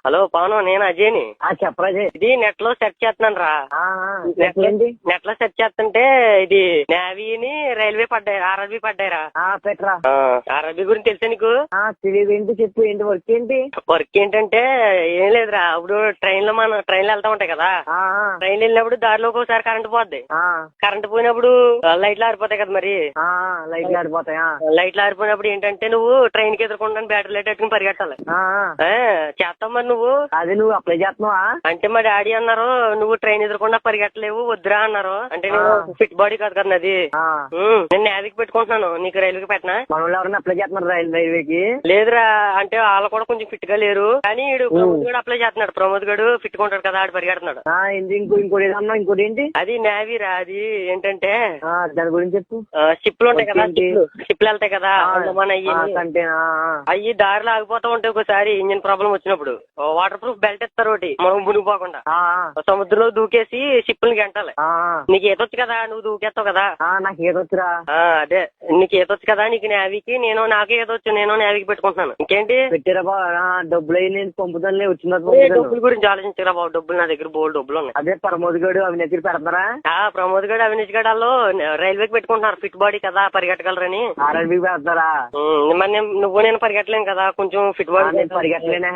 Hello Pawan, నేను అజయ్ని. చెప్పరా అజయ్. ఇది నెట్ లో సెర్చ్ చేస్తున్నాను రా. నెట్ లో సెర్చ్ చేస్తుంటే ఇది నేవీని రైల్వే పడ్డాయి, ఆర్ఆర్బీ పడ్డాయిరా. పెట్టరా. ఆర్ఆర్బీ గురించి తెలుసా నీకు? తెలియదు. ఏంటి చెప్పు, ఏంటి వర్క్ ఏంటి? వర్క్ ఏంటంటే ఏం లేదురా, ఇప్పుడు మనం ట్రైన్లో వెళ్తా ఉంటాయి కదా. ట్రైన్ వెళ్ళినప్పుడు దారిలో ఒకసారి కరెంట్ పోద్ది. కరెంట్ పోయినప్పుడు లైట్లు ఆరిపోతాయి కదా. మరి లైట్లు ఆరిపోతాయి. లైట్లు ఆరిపోయినప్పుడు ఏంటంటే నువ్వు ట్రైన్ కి ఎదుర్కొంటాను బ్యాటరీ లైట్ పెట్టుకుని పరిగెట్టాలి. చేస్తావు మరి నువ్వు. అది నువ్వు అప్లై చేస్తున్నావా? అంటే మా డాడీ అన్నారు నువ్వు ట్రైన్ ఎదుర్కొండా పరిగెట్టలేవు, వద్దురా అన్నారు. అంటే నేను ఫిట్ బాడీ కాదు కదా అది. నేను నేవీకి పెట్టుకుంటున్నాను, నీకు రైల్వేకి పెట్టినా. మనోళ్ళు ఎవరైనా అప్లై చేస్తున్నారు రైల్వేకి? లేదురా, అంటే వాళ్ళు కూడా కొంచెం ఫిట్ గా లేరు. కానీ ప్రమోద్ గడు అప్లై చేస్తున్నాడు. ప్రమోద్ గడు ఫిట్ గా ఉంటాడు కదా, ఆడు పరిగెడుతున్నాడు. ఇంకోటి ఏదన్నా ఇంకోటి ఏంటి? అది నేవీరా. అది ఏంటంటే దాని గురించి చెప్పు. షిప్లు ఉంటాయి కదా, షిప్లు వెళ్తాయి కదా మన అయ్యి దారిలో ఆగిపోతా ఉంటాయి. ఒకసారి ఇంజిన్ ప్రాబ్లం వచ్చినప్పుడు వాటర్ ప్రూఫ్ బెల్ట్ ఇస్తారు ఒకటి, మనం మునిగిపోకుండా. సముద్రంలో దూకేసి షిప్పులు గంటాలి. నీకు ఈతొచ్చు కదా, నువ్వు దూకేస్తావు కదా. నాకు ఈతొచ్చురా. అదే నీకు ఈతొచ్చు కదా, నీకు నేవీకి. నాకు ఈతొచ్చు, నేను నేవీకి పెట్టుకుంటున్నాను. ఇంకేంటి పెట్టారా బాబు? డబ్బులు అయి నేను పంపుతాను. వచ్చిన డబ్బుల గురించి ఆలోచించరా బాబు. డబ్బులు నా దగ్గర బోల్డ్ డబ్బులు ఉన్నాయి. అదే ప్రమోద్ గడు అవినీతి పెడతారా? ప్రమోద్ గడు అవినీతి గడు వాళ్ళు రైల్వేకి పెట్టుకుంటున్నారు, ఫిట్ బాడీ కదా పరిగెట్టగలరని. ఆర్ఆర్బీకి పెడతారా? నువ్వు నేను పరిగెట్టలేను కదా, కొంచెం ఫిట్ బాడీ పరిగెట్టలేనా?